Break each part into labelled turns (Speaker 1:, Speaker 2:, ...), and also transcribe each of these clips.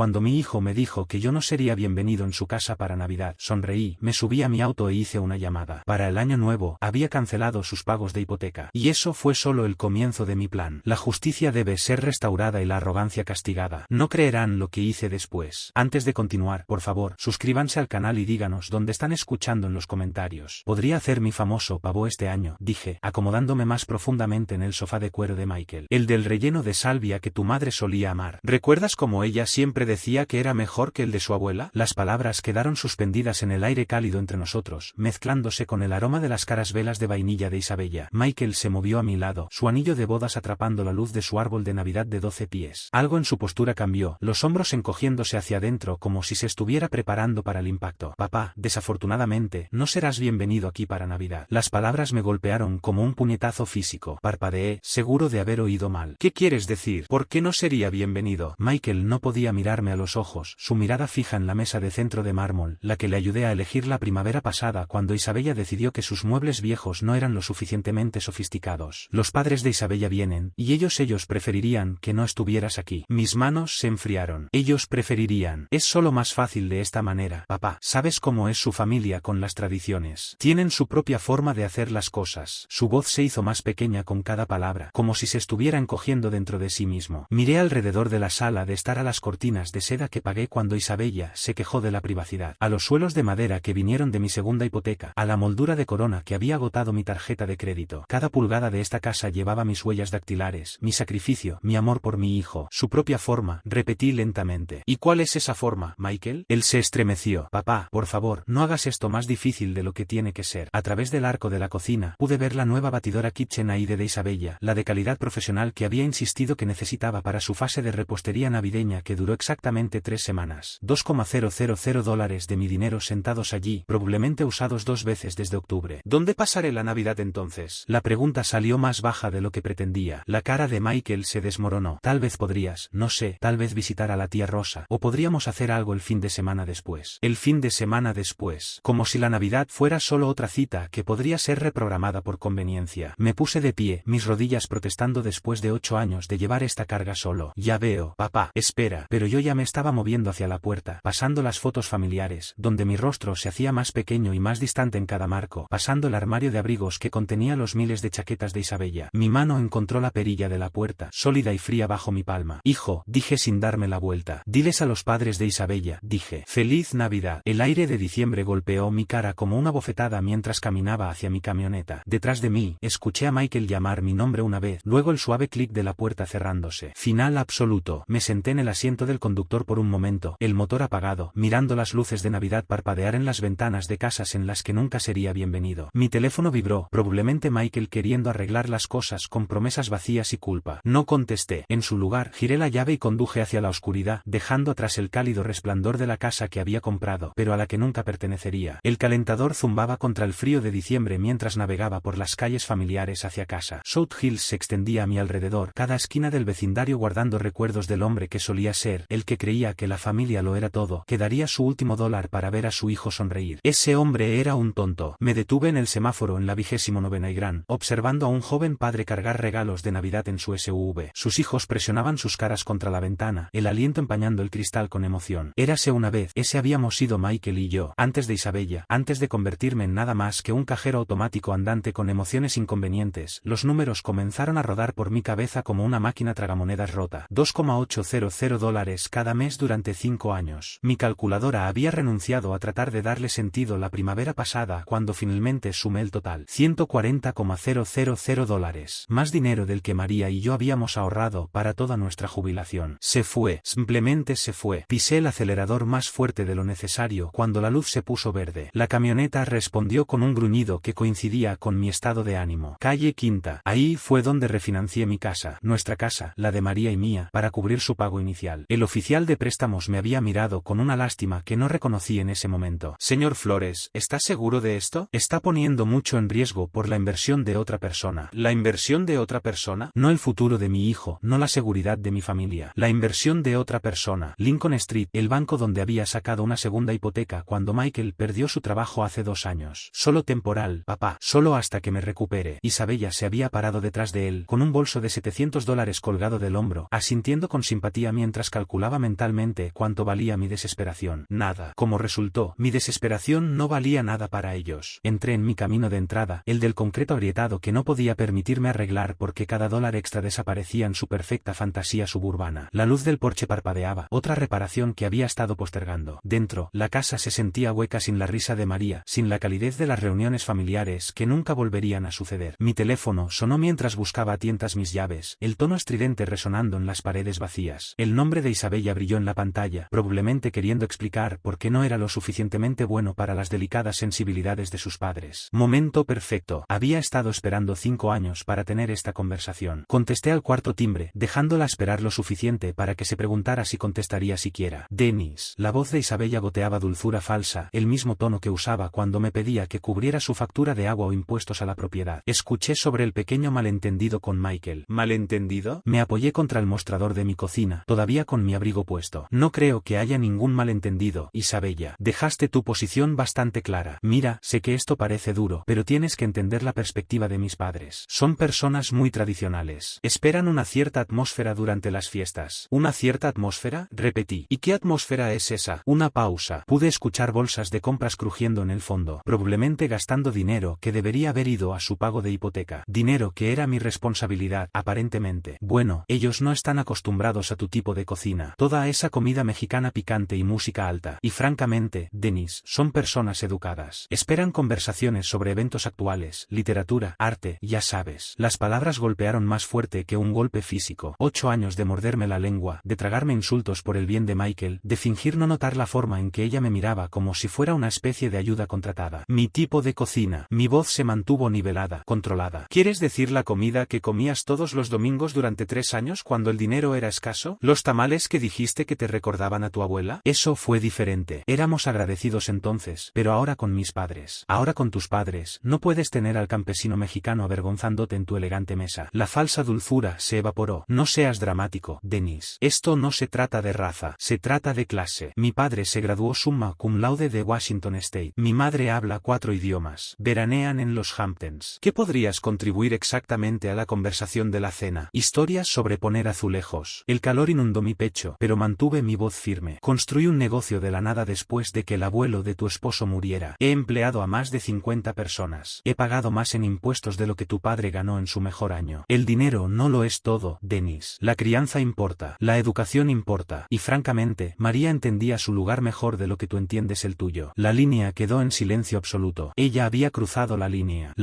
Speaker 1: cuando mi hijo me dijo que yo no sería bienvenido en su casa para Navidad. Sonreí, me subí a mi auto e hice una llamada. Para el año nuevo, había cancelado sus pagos de hipoteca. Y eso fue solo el comienzo de mi plan. La justicia debe ser restaurada y la arrogancia castigada. No creerán lo que hice después. Antes de continuar, por favor, suscríbanse al canal y díganos dónde están escuchando en los comentarios. Podría hacer mi famoso pavo este año, dije, acomodándome más profundamente en el sofá de cuero de Michael. El del relleno de salvia que tu madre solía amar. ¿Recuerdas cómo ella siempre decía que era mejor que el de su abuela? Las palabras quedaron suspendidas en el aire cálido entre nosotros, mezclándose con el aroma de las caras velas de vainilla de Isabella. Michael se movió a mi lado, su anillo de bodas atrapando la luz de su árbol de Navidad de 12 pies. Algo en su postura cambió, los hombros encogiéndose hacia adentro como si se estuviera preparando para el impacto. Papá, desafortunadamente, no serás bienvenido aquí para Navidad. Las palabras me golpearon como un puñetazo físico. Parpadeé, seguro de haber oído mal. ¿Qué quieres decir? ¿Por qué no sería bienvenido? Michael no podía mirarme a los ojos, su mirada fija en la mesa de centro de mármol, la que le ayudé a elegir la primavera pasada cuando Isabella decidió que sus muebles viejos no eran lo suficientemente sofisticados. Los padres de Isabella vienen, y ellos preferirían que no estuvieras aquí. Mis manos se enfriaron. Ellos preferirían. Es solo más fácil de esta manera. Papá, ¿sabes cómo es su familia con las tradiciones? Tienen su propia forma de hacer las cosas. Su voz se hizo más pequeña con cada palabra, como si se estuviera encogiendo dentro de sí mismo. Miré alrededor de la sala de estar a las cortinas de seda que pagué cuando Isabella se quejó de la privacidad, a los suelos de madera que vinieron de mi segunda hipoteca, a la moldura de corona que había agotado mi tarjeta de crédito. Cada pulgada de esta casa llevaba mis huellas dactilares, mi sacrificio, mi amor por mi hijo, su propia forma, repetí lentamente. ¿Y cuál es esa forma, Michael? Él se estremeció. Papá, por favor, no hagas esto más difícil de lo que tiene que ser. A través del arco de la cocina, pude ver la nueva batidora KitchenAid de Isabella, la de calidad profesional que había insistido que necesitaba para su fase de repostería navideña que duró exactamente 3 semanas. $2,000 de mi dinero sentados allí, probablemente usados 2 veces desde octubre. ¿Dónde pasaré la Navidad entonces? La pregunta salió más baja de lo que pretendía. La cara de Michael se desmoronó. Tal vez podrías, no sé, tal vez visitar a la tía Rosa, o podríamos hacer algo el fin de semana después. El fin de semana después. Como si la Navidad fuera solo otra cita que podría ser reprogramada por conveniencia. Me puse de pie, mis rodillas protestando después de 8 años de llevar esta carga solo. Ya veo, papá, espera, pero yo ya me estaba moviendo hacia la puerta, pasando las fotos familiares, donde mi rostro se hacía más pequeño y más distante en cada marco, pasando el armario de abrigos que contenía los miles de chaquetas de Isabella. Mi mano encontró la perilla de la puerta, sólida y fría bajo mi palma. Hijo, dije sin darme la vuelta. Diles a los padres de Isabella, dije. Feliz Navidad. El aire de diciembre golpeó mi cara como una bofetada mientras caminaba hacia mi camioneta. Detrás de mí, escuché a Michael llamar mi nombre una vez, luego el suave clic de la puerta cerrándose. Final absoluto. Me senté en el asiento del conductor por un momento, el motor apagado, mirando las luces de Navidad parpadear en las ventanas de casas en las que nunca sería bienvenido. Mi teléfono vibró, probablemente Michael queriendo arreglar las cosas con promesas vacías y culpa. No contesté. En su lugar, giré la llave y conduje hacia la oscuridad, dejando atrás el cálido resplandor de la casa que había comprado, pero a la que nunca pertenecería. El calentador zumbaba contra el frío de diciembre mientras navegaba por las calles familiares hacia casa. South Hills se extendía a mi alrededor, cada esquina del vecindario guardando recuerdos del hombre que solía ser, el que creía que la familia lo era todo, que daría su último dólar para ver a su hijo sonreír. Ese hombre era un tonto. Me detuve en el semáforo en la 29ª y Gran, observando a un joven padre cargar regalos de Navidad en su SUV. Sus hijos presionaban sus caras contra la ventana, el aliento empañando el cristal con emoción. Érase una vez, ese habíamos sido Michael y yo, antes de Isabella, antes de convertirme en nada más que un cajero automático andante con emociones inconvenientes. Los números comenzaron a rodar por mi cabeza como una máquina tragamonedas rota. $2,800 cada mes durante 5 años. Mi calculadora había renunciado a tratar de darle sentido la primavera pasada cuando finalmente sumé el total. $140,000. Más dinero del que María y yo habíamos ahorrado para toda nuestra jubilación. Se fue, simplemente se fue. Pisé el acelerador más fuerte de lo necesario cuando la luz se puso verde. La camioneta respondió con un gruñido que coincidía con mi estado de ánimo. Calle Quinta. Ahí fue donde refinancié mi casa, nuestra casa, la de María y mía, para cubrir su pago inicial. El oficial de préstamos me había mirado con una lástima que no reconocí en ese momento. Señor Flores, ¿está seguro de esto? Está poniendo mucho en riesgo por la inversión de otra persona. ¿La inversión de otra persona? No el futuro de mi hijo, no la seguridad de mi familia. La inversión de otra persona. Lincoln Street, el banco donde había sacado una segunda hipoteca cuando Michael perdió su trabajo hace 2 años. Solo temporal, papá, solo hasta que me recupere. Isabella se había parado detrás de él, con un bolso de $700 colgado del hombro, asintiendo con simpatía mientras calculaba calculaba mentalmente cuánto valía mi desesperación. Nada. Como resultó, mi desesperación no valía nada para ellos. Entré en mi camino de entrada, el del concreto agrietado que no podía permitirme arreglar porque cada dólar extra desaparecía en su perfecta fantasía suburbana. La luz del porche parpadeaba, otra reparación que había estado postergando. Dentro, la casa se sentía hueca sin la risa de María, sin la calidez de las reuniones familiares que nunca volverían a suceder. Mi teléfono sonó mientras buscaba a tientas mis llaves, el tono estridente resonando en las paredes vacías. El nombre de Isabella brilló en la pantalla, probablemente queriendo explicar por qué no era lo suficientemente bueno para las delicadas sensibilidades de sus padres. Momento perfecto. Había estado esperando 5 años para tener esta conversación. Contesté al cuarto timbre, dejándola esperar lo suficiente para que se preguntara si contestaría siquiera. Denis. La voz de Isabella goteaba dulzura falsa, el mismo tono que usaba cuando me pedía que cubriera su factura de agua o impuestos a la propiedad. Escuché sobre el pequeño malentendido con Michael. ¿Malentendido? Me apoyé contra el mostrador de mi cocina, todavía con mi abrigo puesto. No creo que haya ningún malentendido, Isabella. Dejaste tu posición bastante clara. Mira, sé que esto parece duro, pero tienes que entender la perspectiva de mis padres. Son personas muy tradicionales. Esperan una cierta atmósfera durante las fiestas. ¿Una cierta atmósfera? Repetí. ¿Y qué atmósfera es esa? Una pausa. Pude escuchar bolsas de compras crujiendo en el fondo, probablemente gastando dinero que debería haber ido a su pago de hipoteca. Dinero que era mi responsabilidad, aparentemente. Bueno, ellos no están acostumbrados a tu tipo de cocina. Toda esa comida mexicana picante y música alta. Y francamente, Denis, son personas educadas. Esperan conversaciones sobre eventos actuales, literatura, arte, ya sabes. Las palabras golpearon más fuerte que un golpe físico. 8 años de morderme la lengua, de tragarme insultos por el bien de Michael, de fingir no notar la forma en que ella me miraba como si fuera una especie de ayuda contratada. Mi tipo de cocina. Mi voz se mantuvo nivelada, controlada. ¿Quieres decir la comida que comías todos los domingos durante 3 años cuando el dinero era escaso? ¿Los tamales que dijiste que te recordaban a tu abuela? Eso fue diferente. Éramos agradecidos entonces, pero ahora con mis padres. Ahora con tus padres, no puedes tener al campesino mexicano avergonzándote en tu elegante mesa. La falsa dulzura se evaporó. No seas dramático, Denis. Esto no se trata de raza, se trata de clase. Mi padre se graduó summa cum laude de Washington State. Mi madre habla 4 idiomas. Veranean en los Hamptons. ¿Qué podrías contribuir exactamente a la conversación de la cena? Historias sobre poner azulejos. El calor inundó mi pecho, pero mantuve mi voz firme. Construí un negocio de la nada después de que el abuelo de tu esposo muriera. He empleado a más de 50 personas. He pagado más en impuestos de lo que tu padre ganó en su mejor año. El dinero no lo es todo, Denis. La crianza importa. La educación importa. Y francamente, María entendía su lugar mejor de lo que tú entiendes el tuyo. La línea quedó en silencio absoluto. Ella había cruzado la línea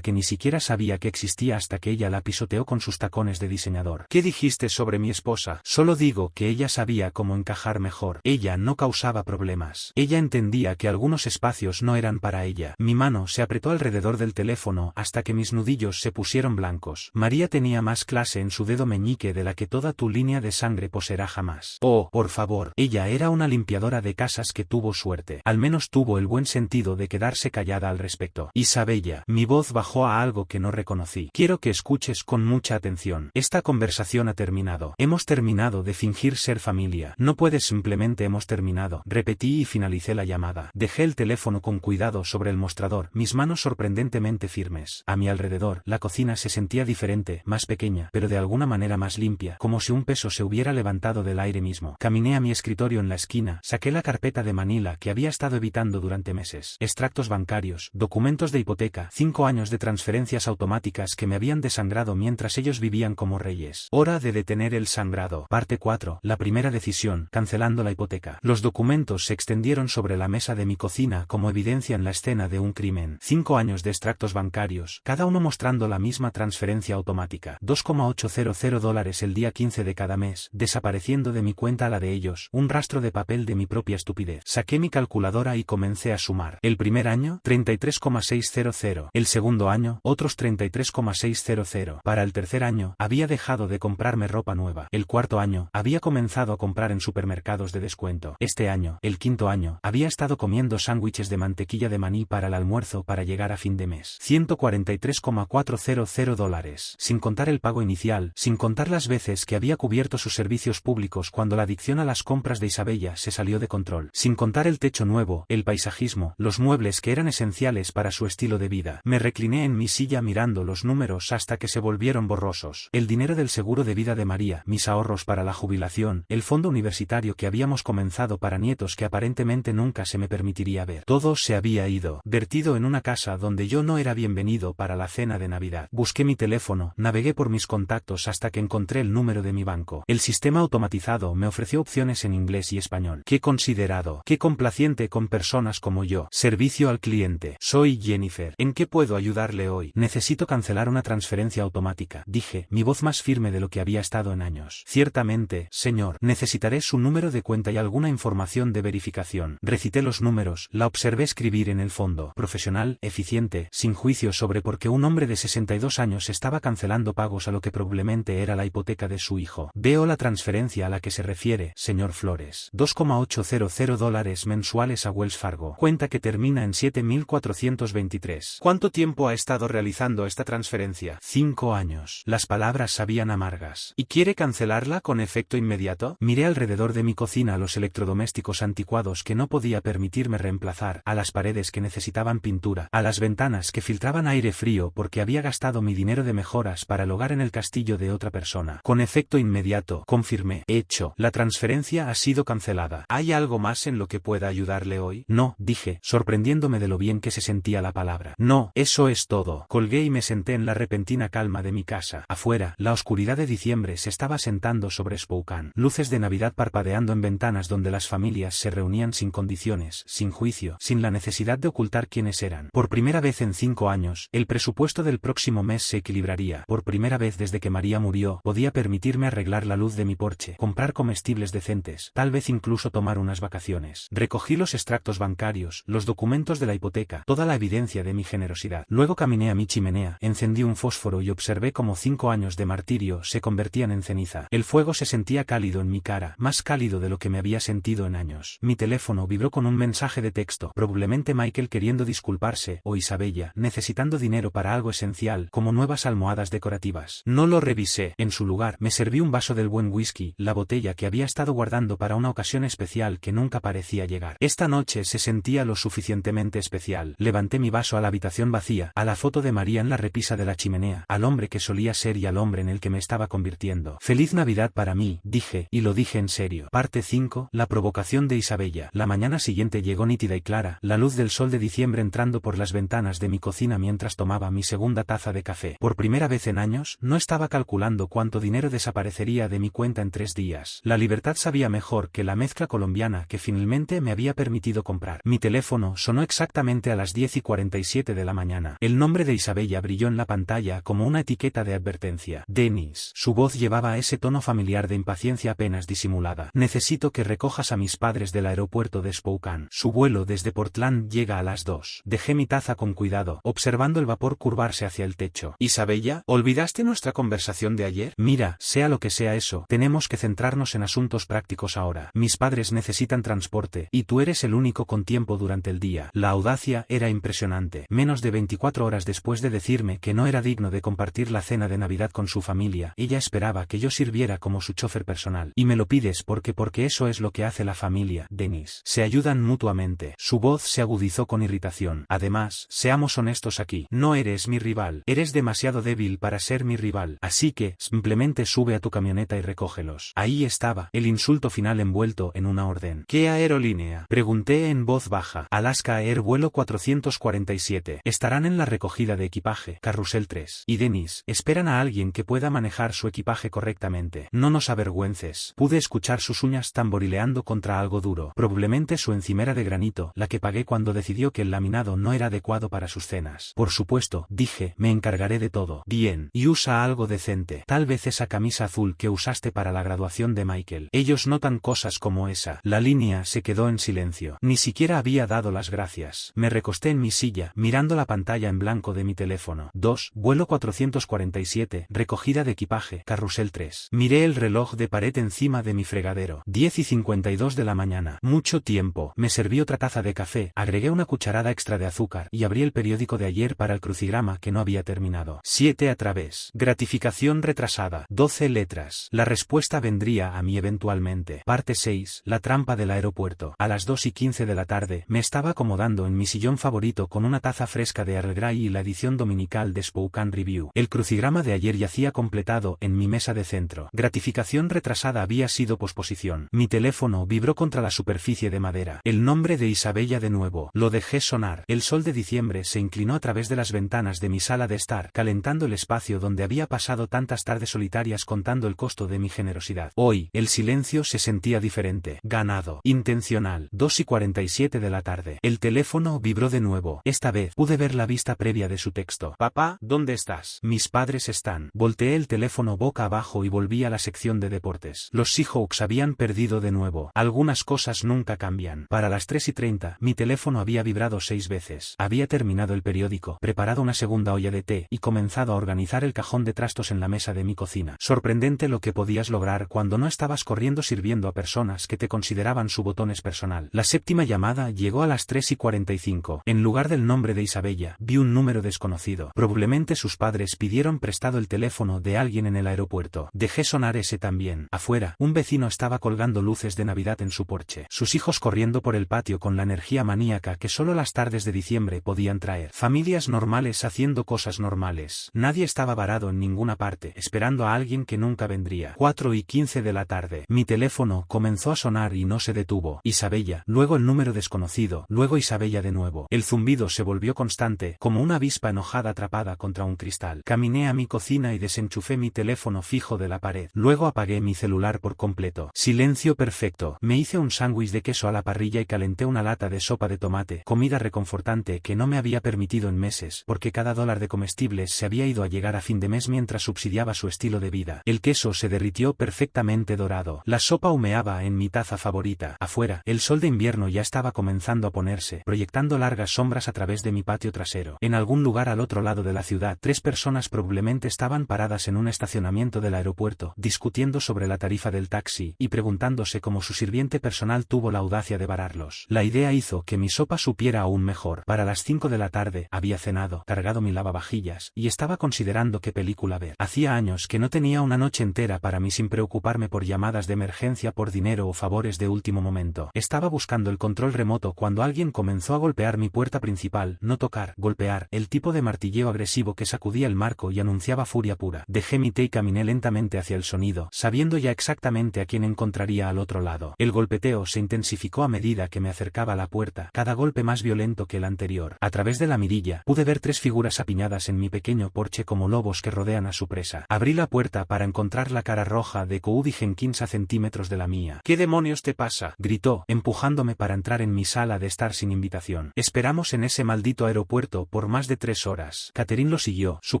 Speaker 1: que ni siquiera sabía que existía hasta que ella la pisoteó con sus tacones de diseñador. ¿Qué dijiste sobre mi esposa? Solo digo que ella sabía cómo encajar mejor. Ella no causaba problemas. Ella entendía que algunos espacios no eran para ella. Mi mano se apretó alrededor del teléfono hasta que mis nudillos se pusieron blancos. María tenía más clase en su dedo meñique de la que toda tu línea de sangre poseerá jamás. Oh, por favor. Ella era una limpiadora de casas que tuvo suerte. Al menos tuvo el buen sentido de quedarse callada al respecto. Isabella. Mi voz bajó a algo que no reconocí. Quiero que escuches con mucha atención. Esta conversación ha terminado. Hemos terminado de fingir ser familia. No puedes simplemente hemos terminado. Repetí y finalicé la llamada. Dejé el teléfono con cuidado sobre el mostrador, mis manos sorprendentemente firmes. A mi alrededor, la cocina se sentía diferente, más pequeña, pero de alguna manera más limpia, como si un peso se hubiera levantado del aire mismo. Caminé a mi escritorio en la esquina, saqué la carpeta de Manila que había estado evitando durante meses. Extractos bancarios, documentos de hipoteca, 5 años de transferencias automáticas que me habían desangrado mientras ellos vivían como reyes. Hora de detener el sangrado. Parte 4. La primera decisión, cancelando la hipoteca. Los documentos se extendieron sobre la mesa de mi cocina como evidencia en la escena de un crimen. 5 años de extractos bancarios, cada uno mostrando la misma transferencia automática. $2,800 el día 15 de cada mes, desapareciendo de mi cuenta a la de ellos, un rastro de papel de mi propia estupidez. Saqué mi calculadora y comencé a sumar. El primer año, 33,600. El segundo año, otros 33,600. Para el tercer año, había dejado de comprarme ropa nueva. El cuarto año, había comenzado a comprar en supermercados de descuento. Este año, el quinto año, había estado comiendo sándwiches de mantequilla de maní para el almuerzo para llegar a fin de mes. $143,400. Sin contar el pago inicial, sin contar las veces que había cubierto sus servicios públicos cuando la adicción a las compras de Isabella se salió de control. Sin contar el techo nuevo, el paisajismo, los muebles que eran esenciales para su estilo de vida. Me recliné en mi silla mirando los números hasta que se volvieron borrosos. El dinero del seguro de vida de María, mis ahorros para la jubilación educación, el fondo universitario que habíamos comenzado para nietos que aparentemente nunca se me permitiría ver. Todo se había ido, vertido en una casa donde yo no era bienvenido para la cena de Navidad. Busqué mi teléfono, navegué por mis contactos hasta que encontré el número de mi banco. El sistema automatizado me ofreció opciones en inglés y español. Qué considerado, qué complaciente con personas como yo. Servicio al cliente. Soy Jennifer. ¿En qué puedo ayudarle hoy? Necesito cancelar una transferencia automática, dije, mi voz más firme de lo que había estado en años. Ciertamente, señor, necesitaré su número de cuenta y alguna información de verificación. Recité los números, la observé escribir en el fondo. Profesional, eficiente, sin juicio sobre por qué un hombre de 62 años estaba cancelando pagos a lo que probablemente era la hipoteca de su hijo. Veo la transferencia a la que se refiere, señor Flores. $2,800 mensuales a Wells Fargo. Cuenta que termina en 7423. ¿Cuánto tiempo ha estado realizando esta transferencia? 5 años. Las palabras sabían amargas. ¿Y quiere cancelarla con efecto inmediato? Miré alrededor de mi cocina a los electrodomésticos anticuados que no podía permitirme reemplazar, a las paredes que necesitaban pintura, a las ventanas que filtraban aire frío porque había gastado mi dinero de mejoras para el hogar en el castillo de otra persona. Con efecto inmediato, confirmé. Hecho. La transferencia ha sido cancelada. ¿Hay algo más en lo que pueda ayudarle hoy? No, dije, sorprendiéndome de lo bien que se sentía la palabra. No, eso es todo. Colgué y me senté en la repentina calma de mi casa. Afuera, la oscuridad de diciembre se estaba sentando sobre Spokane. Luces de Navidad parpadeando en ventanas donde las familias se reunían sin condiciones, sin juicio, sin la necesidad de ocultar quiénes eran. Por primera vez en 5 años, el presupuesto del próximo mes se equilibraría. Por primera vez desde que María murió, podía permitirme arreglar la luz de mi porche, comprar comestibles decentes, tal vez incluso tomar unas vacaciones. Recogí los extractos bancarios, los documentos de la hipoteca, toda la evidencia de mi generosidad. Luego caminé a mi chimenea, encendí un fósforo y observé cómo 5 años de martirio se convertían en ceniza. El fuego se sentía cálido en mi cara, más cálido de lo que me había sentido en años. Mi teléfono vibró con un mensaje de texto, probablemente Michael queriendo disculparse, o Isabella, necesitando dinero para algo esencial, como nuevas almohadas decorativas. No lo revisé. En su lugar, me serví un vaso del buen whisky, la botella que había estado guardando para una ocasión especial que nunca parecía llegar. Esta noche se sentía lo suficientemente especial. Levanté mi vaso a la habitación vacía, a la foto de María en la repisa de la chimenea, al hombre que solía ser y al hombre en el que me estaba convirtiendo. Feliz Navidad para mí, dije, y lo dije en serio. Parte 5, la provocación de Isabella. La mañana siguiente llegó nítida y clara, la luz del sol de diciembre entrando por las ventanas de mi cocina mientras tomaba mi segunda taza de café. Por primera vez en años, no estaba calculando cuánto dinero desaparecería de mi cuenta en 3 días. La libertad sabía mejor que la mezcla colombiana que finalmente me había permitido comprar. Mi teléfono sonó exactamente a las 10:47 de la mañana. El nombre de Isabella brilló en la pantalla como una etiqueta de advertencia. Dennis. Su voz llevaba ese tono familiar de impaciencia apenas disimulada. Necesito que recojas a mis padres del aeropuerto de Spokane. Su vuelo desde Portland llega a las 2. Dejé mi taza con cuidado, observando el vapor curvarse hacia el techo. Isabella, ¿olvidaste nuestra conversación de ayer? Mira, sea lo que sea eso, tenemos que centrarnos en asuntos prácticos ahora. Mis padres necesitan transporte, y tú eres el único con tiempo durante el día. La audacia era impresionante. Menos de 24 horas después de decirme que no era digno de compartir la cena de Navidad con su familia, ella esperaba que yo sirviera como su chofer personal. Y me lo pides porque eso es lo que hace la familia, Dennis. Se ayudan mutuamente. Su voz se agudizó con irritación. Además, seamos honestos aquí, no eres mi rival. Eres demasiado débil para ser mi rival. Así que, simplemente sube a tu camioneta y recógelos. Ahí estaba, el insulto final envuelto en una orden. ¿Qué aerolínea? Pregunté en voz baja. Alaska Air vuelo 447. Estarán en la recogida de equipaje, Carrusel 3. Y Dennis, esperan a alguien que pueda manejar su equipaje correctamente. No nos avergüences. Pude escuchar sus uñas tamborileando contra algo duro. Probablemente su encimera de granito, la que pagué cuando decidió que el laminado no era adecuado para sus cenas. Por supuesto, dije, me encargaré de todo. Bien, y usa algo decente. Tal vez esa camisa azul que usaste para la graduación de Michael. Ellos notan cosas como esa. La línea se quedó en silencio. Ni siquiera había dado las gracias. Me recosté en mi silla, mirando la pantalla en blanco de mi teléfono. 2. Vuelo 447, recogida de equipaje, Carrusel 3. Miré el reloj de pared encima de mi fregadero. 10:52 de la mañana. Mucho tiempo. Me serví otra taza de café, agregué una cucharada extra de azúcar y abrí el periódico de ayer para el crucigrama que no había terminado. 7 a través. Gratificación retrasada. 12 letras. La respuesta vendría a mí eventualmente. Parte 6. La trampa del aeropuerto. A las 2:15 de la tarde, me estaba acomodando en mi sillón favorito con una taza fresca de Earl Grey y la edición dominical de Spokane Review. El crucigrama de ayer yacía completado en mi mesa de centro. Gratificación retrasada. retrasada había sido posposición. Mi teléfono vibró contra la superficie de madera. El nombre de Isabella de nuevo. Lo dejé sonar. El sol de diciembre se inclinó a través de las ventanas de mi sala de estar, calentando el espacio donde había pasado tantas tardes solitarias contando el costo de mi generosidad. Hoy, el silencio se sentía diferente. Ganado. Intencional. 2:47 de la tarde. El teléfono vibró de nuevo. Esta vez, pude ver la vista previa de su texto. Papá, ¿dónde estás? Mis padres están. Volteé el teléfono boca abajo y volví a la sección de deportes. Los Seahawks habían perdido de nuevo. Algunas cosas nunca cambian. Para las 3:30, mi teléfono había vibrado 6 veces. Había terminado el periódico, preparado una segunda olla de té y comenzado a organizar el cajón de trastos en la mesa de mi cocina. Sorprendente lo que podías lograr cuando no estabas corriendo sirviendo a personas que te consideraban su botones personal. La séptima llamada llegó a las 3:45. En lugar del nombre de Isabella, vi un número desconocido. Probablemente sus padres pidieron prestado el teléfono de alguien en el aeropuerto. Dejé sonar ese también. Afuera, un vecino estaba colgando luces de Navidad en su porche. Sus hijos corriendo por el patio con la energía maníaca que solo las tardes de diciembre podían traer. Familias normales haciendo cosas normales. Nadie estaba varado en ninguna parte, esperando a alguien que nunca vendría. 4:15 de la tarde. Mi teléfono comenzó a sonar y no se detuvo. Isabella, luego el número desconocido, luego Isabella de nuevo. El zumbido se volvió constante, como una avispa enojada atrapada contra un cristal. Caminé a mi cocina y desenchufé mi teléfono fijo de la pared. Luego apagué mi celular por completo. Silencio perfecto. Me hice un sándwich de queso a la parrilla y calenté una lata de sopa de tomate, comida reconfortante que no me había permitido en meses, porque cada dólar de comestibles se había ido a llegar a fin de mes mientras subsidiaba su estilo de vida. El queso se derritió perfectamente dorado. La sopa humeaba en mi taza favorita. Afuera, el sol de invierno ya estaba comenzando a ponerse, proyectando largas sombras a través de mi patio trasero. En algún lugar al otro lado de la ciudad, 3 personas probablemente estaban paradas en un estacionamiento del aeropuerto, discutiendo sobre la tarifa del taxi, y preguntándose cómo su sirviente personal tuvo la audacia de vararlos. La idea hizo que mi sopa supiera aún mejor. Para las 5 de la tarde, había cenado, cargado mi lavavajillas, y estaba considerando qué película ver. Hacía años que no tenía una noche entera para mí sin preocuparme por llamadas de emergencia por dinero o favores de último momento. Estaba buscando el control remoto cuando alguien comenzó a golpear mi puerta principal. No tocar, golpear, el tipo de martilleo agresivo que sacudía el marco y anunciaba furia pura. Dejé mi té y caminé lentamente hacia el sonido, sabiendo ya exactamente a quién encontraría al otro lado. El golpeteo se intensificó a medida que me acercaba a la puerta, cada golpe más violento que el anterior. A través de la mirilla, pude ver 3 figuras apiñadas en mi pequeño porche como lobos que rodean a su presa. Abrí la puerta para encontrar la cara roja de Cody Jenkins a centímetros de la mía. ¿Qué demonios te pasa?, gritó, empujándome para entrar en mi sala de estar sin invitación. Esperamos en ese maldito aeropuerto por más de 3 horas. Catherine lo siguió, su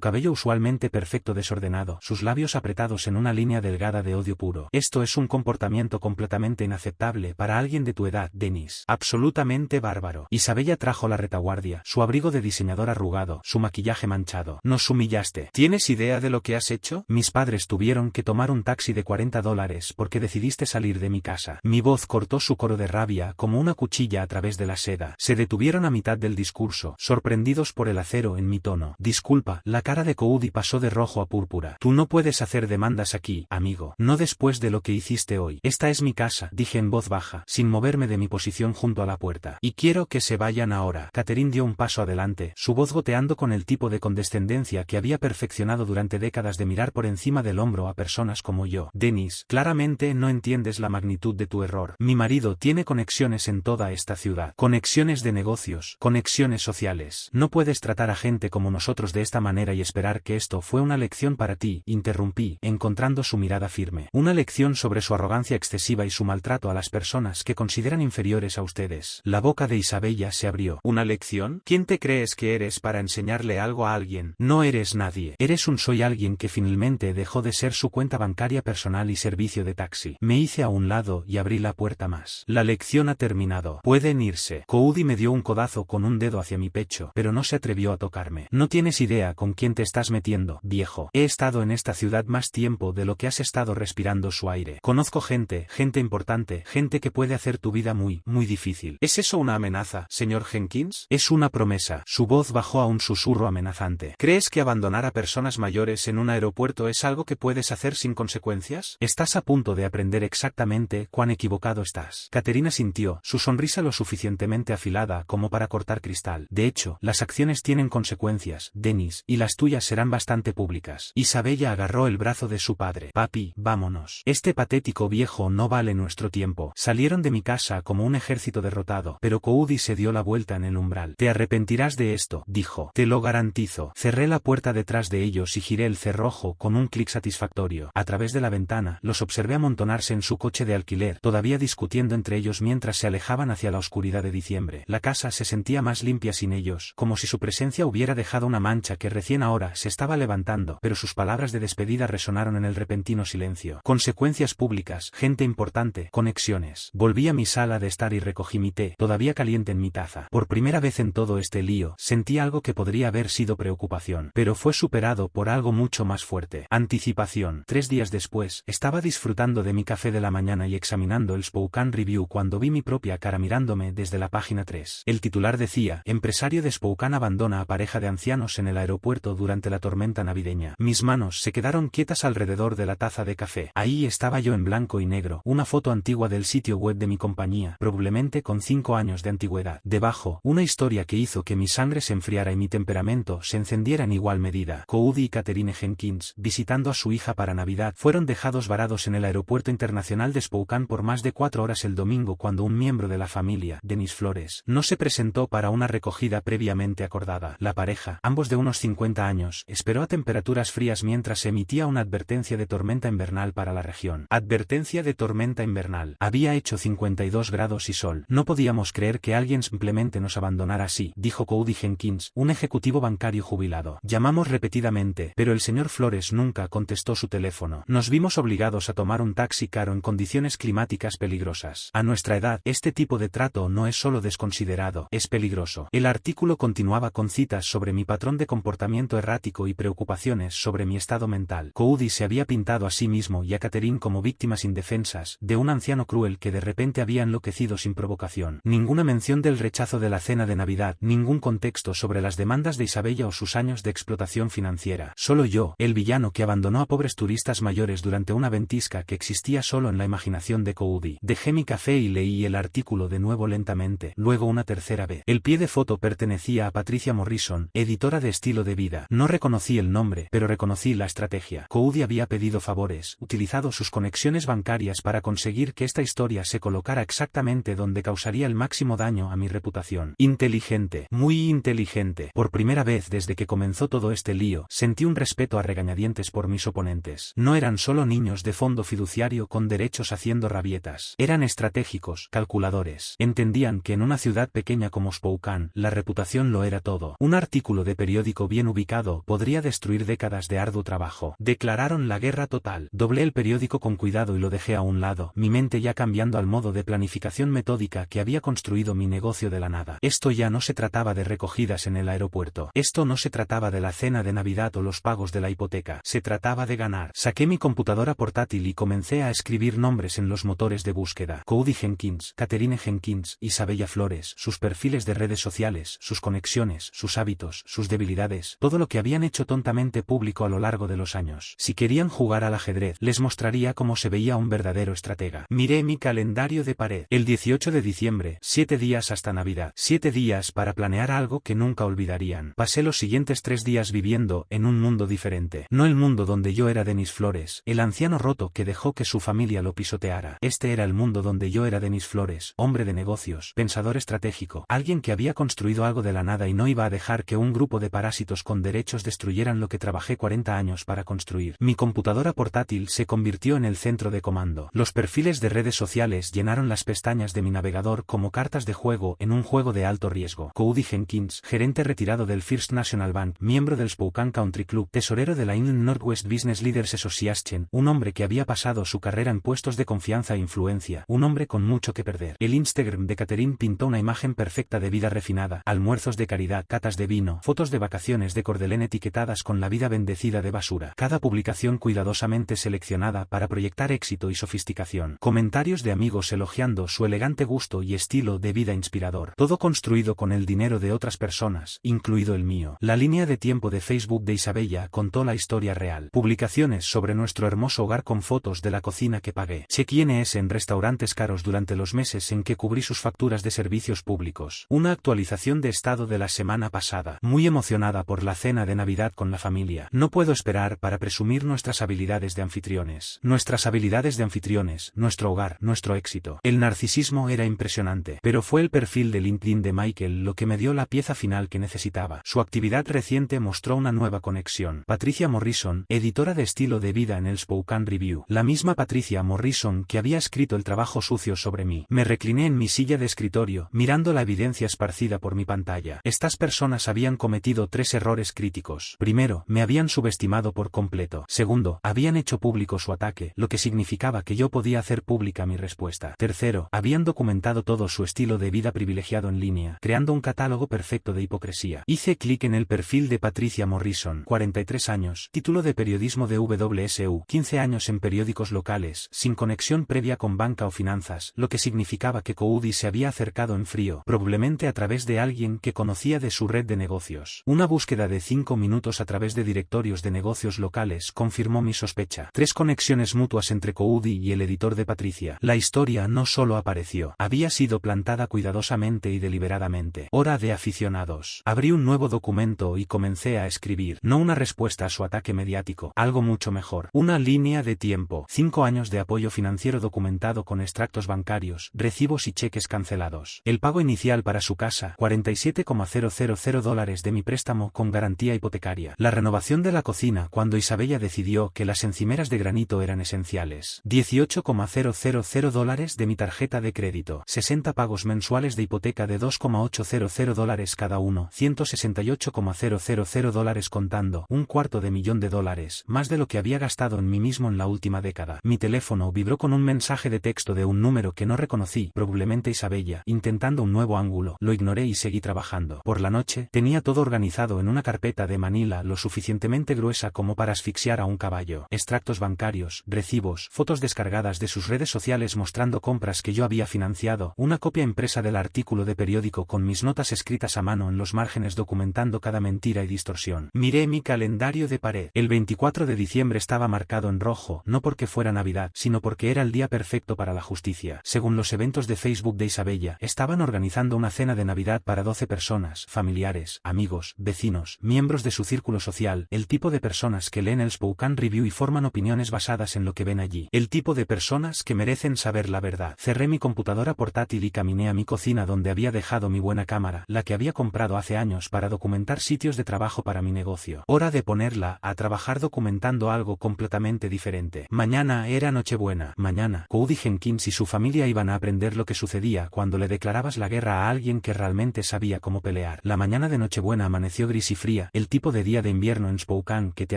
Speaker 1: cabello usualmente perfecto desordenado, sus labios apretados en una línea delgada de odio puro. Esto es un comportamiento completamente inaceptable para alguien de tu edad, Dennis. Absolutamente bárbaro. Isabella trajo la retaguardia, su abrigo de diseñador arrugado, su maquillaje manchado. Nos humillaste. ¿Tienes idea de lo que has hecho? Mis padres tuvieron que tomar un taxi de $40 porque decidiste salir de mi casa. Mi voz cortó su coro de rabia como una cuchilla a través de la seda. Se detuvieron a mitad del discurso, sorprendidos por el acero en mi tono. Disculpa, la cara de Cody pasó de rojo a púrpura. Tú no puedes hacer demandas aquí, amigo. No después de lo que hiciste hoy. Esta es mi casa, dije en voz baja, sin moverme de mi posición junto a la puerta. Y quiero que se vayan ahora. Catherine dio un paso adelante, su voz goteando con el tipo de condescendencia que había perfeccionado durante décadas de mirar por encima del hombro a personas como yo. Dennis, claramente no entiendes la magnitud de tu error. Mi marido tiene conexiones en toda esta ciudad. Conexiones de negocios, conexiones sociales. No puedes tratar a gente como nosotros de esta manera y esperar que esto fue una lección para ti, interrumpí, encontrando su mirada firme. Una lección sobre su arrogancia excesiva y su maltrato a las personas que consideran inferiores a ustedes. La boca de Isabella se abrió. ¿Una lección? ¿Quién te crees que eres para enseñarle algo a alguien? No eres nadie. Eres un soy alguien que finalmente dejó de ser su cuenta bancaria personal y servicio de taxi. Me hice a un lado y abrí la puerta más. La lección ha terminado. Pueden irse. Cody me dio un codazo con un dedo hacia mi pecho, pero no se atrevió a tocarme. No tienes idea con quién te estás metiendo, viejo. He estado en esta ciudad más tiempo de lo que has estado respirando su aire. Conozco gente importante, gente que puede hacer tu vida muy difícil. ¿Es eso una amenaza, señor Jenkins? Es una promesa. Su voz bajó a un susurro amenazante. ¿Crees que abandonar a personas mayores en un aeropuerto es algo que puedes hacer sin consecuencias? Estás a punto de aprender exactamente cuán equivocado estás. Caterina sintió, su sonrisa lo suficientemente afilada como para cortar cristal. De hecho, las acciones tienen consecuencias, Dennis, y las tuyas serán bastante públicas. Isabella agarró el brazo de su padre. Papi, vamos. vámonos. Este patético viejo no vale nuestro tiempo. Salieron de mi casa como un ejército derrotado, pero Coudi se dio la vuelta en el umbral. Te arrepentirás de esto, dijo. Te lo garantizo. Cerré la puerta detrás de ellos y giré el cerrojo con un clic satisfactorio. A través de la ventana, los observé amontonarse en su coche de alquiler, todavía discutiendo entre ellos mientras se alejaban hacia la oscuridad de diciembre. La casa se sentía más limpia sin ellos, como si su presencia hubiera dejado una mancha que recién ahora se estaba levantando, pero sus palabras de despedida resonaron en el repentino silencio. Consecuencias públicas, gente importante, conexiones. Volví a mi sala de estar y recogí mi té, todavía caliente en mi taza. Por primera vez en todo este lío, sentí algo que podría haber sido preocupación, pero fue superado por algo mucho más fuerte. Anticipación. 3 días después, estaba disfrutando de mi café de la mañana y examinando el Spokane Review cuando vi mi propia cara mirándome desde la página 3. El titular decía: empresario de Spokane abandona a pareja de ancianos en el aeropuerto durante la tormenta navideña. Mis manos se quedaron quietas alrededor de la taza de café. Ahí estaba yo en blanco y negro, una foto antigua del sitio web de mi compañía, probablemente con 5 años de antigüedad. Debajo, una historia que hizo que mi sangre se enfriara y mi temperamento se encendiera en igual medida. Coudi y Catherine Jenkins, visitando a su hija para Navidad, fueron dejados varados en el aeropuerto internacional de Spokane por más de 4 horas el domingo cuando un miembro de la familia, Dennis Flores, no se presentó para una recogida previamente acordada. La pareja, ambos de unos 50 años, esperó a temperaturas frías mientras se emitía una advertencia de tormenta invernal para la región. Advertencia de tormenta invernal. Había hecho 52 grados y sol. No podíamos creer que alguien simplemente nos abandonara así, dijo Coudi Jenkins, un ejecutivo bancario jubilado. Llamamos repetidamente, pero el señor Flores nunca contestó su teléfono. Nos vimos obligados a tomar un taxi caro en condiciones climáticas peligrosas. A nuestra edad, este tipo de trato no es solo desconsiderado, es peligroso. El artículo continuaba con citas sobre mi patrón de comportamiento errático y preocupaciones sobre mi estado mental. Coudi se había pintado a sí mismo y a Catherine como víctimas indefensas de un anciano cruel que de repente había enloquecido sin provocación. Ninguna mención del rechazo de la cena de Navidad, ningún contexto sobre las demandas de Isabella o sus años de explotación financiera. Solo yo, el villano que abandonó a pobres turistas mayores durante una ventisca que existía solo en la imaginación de Coudi. Dejé mi café y leí el artículo de nuevo lentamente, luego una tercera vez. El pie de foto pertenecía a Patricia Morrison, editora de Estilo de Vida. No reconocí el nombre, pero reconocí la estrategia. Coudi había pedido favores, utilizado sus conexiones bancarias para conseguir que esta historia se colocara exactamente donde causaría el máximo daño a mi reputación. Inteligente, muy inteligente. Por primera vez desde que comenzó todo este lío, sentí un respeto a regañadientes por mis oponentes. No eran solo niños de fondo fiduciario con derechos haciendo rabietas. Eran estratégicos, calculadores. Entendían que en una ciudad pequeña como Spokane, la reputación lo era todo. Un artículo de periódico bien ubicado podría destruir décadas de arduo trabajo. Declararon la guerra total. Doblé el periódico con cuidado y lo dejé a un lado, mi mente ya cambiando al modo de planificación metódica que había construido mi negocio de la nada. Esto ya no se trataba de recogidas en el aeropuerto. Esto no se trataba de la cena de Navidad o los pagos de la hipoteca. Se trataba de ganar. Saqué mi computadora portátil y comencé a escribir nombres en los motores de búsqueda. Coudi Jenkins, Catherine Jenkins, Isabella Flores, sus perfiles de redes sociales, sus conexiones, sus hábitos, sus debilidades, todo lo que habían hecho tontamente público a lo largo de los años. Si querían jugar al ajedrez, les mostraría cómo se veía un verdadero estratega. Miré mi calendario de pared. El 18 de diciembre, 7 días hasta Navidad. 7 días para planear algo que nunca olvidarían. Pasé los siguientes 3 días viviendo en un mundo diferente. No el mundo donde yo era Dennis Flores, el anciano roto que dejó que su familia lo pisoteara. Este era el mundo donde yo era Dennis Flores, hombre de negocios, pensador estratégico, alguien que había construido algo de la nada y no iba a dejar que un grupo de parásitos con derechos destruyeran lo que trabajé 40 años para construir. Mi computadora portátil se convirtió en el centro de comando. Los perfiles de redes sociales llenaron las pestañas de mi navegador como cartas de juego en un juego de alto riesgo. Coudi Jenkins, gerente retirado del First National Bank, miembro del Spokane Country Club, tesorero de la Inland Northwest Business Leaders Association, un hombre que había pasado su carrera en puestos de confianza e influencia, un hombre con mucho que perder. El Instagram de Catherine pintó una imagen perfecta de vida refinada, almuerzos de caridad, catas de vino, fotos de vacaciones de Cordelén etiquetadas con la vida bendecida de basura. Cada publicación cuidadosamente seleccionada para proyectar éxito y sofisticación. Comentarios de amigos elogiando su elegante gusto y estilo de vida inspirador. Todo construido con el dinero de otras personas, incluido el mío. La línea de tiempo de Facebook de Isabella contó la historia real. Publicaciones sobre nuestro hermoso hogar con fotos de la cocina que pagué. Check-ins en restaurantes caros durante los meses en que cubrí sus facturas de servicios públicos. Una actualización de estado de la semana pasada. Muy emocionada por la cena de Navidad con la familia. No puedo esperar para presumir nuestras habilidades de anfitrión. anfitriones, nuestras habilidades de anfitriones, nuestro hogar, nuestro éxito. El narcisismo era impresionante, pero fue el perfil de LinkedIn de Michael lo que me dio la pieza final que necesitaba. Su actividad reciente mostró una nueva conexión. Patricia Morrison, editora de estilo de vida en el Spokane Review, la misma Patricia Morrison que había escrito El trabajo sucio sobre mí. Me recliné en mi silla de escritorio, mirando la evidencia esparcida por mi pantalla. Estas personas habían cometido 3 errores críticos. Primero, me habían subestimado por completo. Segundo, habían hecho público su ataque, lo que significaba que yo podía hacer pública mi respuesta. Tercero, habían documentado todo su estilo de vida privilegiado en línea, creando un catálogo perfecto de hipocresía. Hice clic en el perfil de Patricia Morrison, 43 años, título de periodismo de WSU, 15 años en periódicos locales, sin conexión previa con banca o finanzas, lo que significaba que Cody se había acercado en frío, probablemente a través de alguien que conocía de su red de negocios. Una búsqueda de 5 minutos a través de directorios de negocios locales confirmó mi sospecha. 3 conexiones mutuas entre Cody y el editor de Patricia. La historia no solo apareció, había sido plantada cuidadosamente y deliberadamente. Hora de aficionados. Abrí un nuevo documento y comencé a escribir, no una respuesta a su ataque mediático, algo mucho mejor. Una línea de tiempo. 5 años de apoyo financiero documentado con extractos bancarios, recibos y cheques cancelados. El pago inicial para su casa, $47,000 de mi préstamo con garantía hipotecaria. La renovación de la cocina cuando Isabella decidió que las encimeras de granito eran esenciales. $18,000 de mi tarjeta de crédito. 60 pagos mensuales de hipoteca de $2,800 cada uno. $168,000 contando, $250,000, más de lo que había gastado en mí mismo en la última década. Mi teléfono vibró con un mensaje de texto de un número que no reconocí, probablemente Isabella, intentando un nuevo ángulo. Lo ignoré y seguí trabajando. Por la noche, tenía todo organizado en una carpeta de Manila lo suficientemente gruesa como para asfixiar a un caballo. Extractos bancarios, recibos, fotos descargadas de sus redes sociales mostrando compras que yo había financiado, una copia impresa del artículo de periódico con mis notas escritas a mano en los márgenes documentando cada mentira y distorsión. Miré mi calendario de pared. El 24 de diciembre estaba marcado en rojo, no porque fuera Navidad, sino porque era el día perfecto para la justicia. Según los eventos de Facebook de Isabella, estaban organizando una cena de Navidad para 12 personas, familiares, amigos, vecinos, miembros de su círculo social, el tipo de personas que leen el Spokane Review y forman opiniones basadas en lo que ven allí, el tipo de personas que merecen saber la verdad. Cerré mi computadora portátil y caminé a mi cocina donde había dejado mi buena cámara, la que había comprado hace años para documentar sitios de trabajo para mi negocio. Hora de ponerla a trabajar documentando algo completamente diferente. Mañana era Nochebuena. Mañana, Cody Jenkins y su familia iban a aprender lo que sucedía cuando le declarabas la guerra a alguien que realmente sabía cómo pelear. La mañana de Nochebuena amaneció gris y fría, el tipo de día de invierno en Spokane que te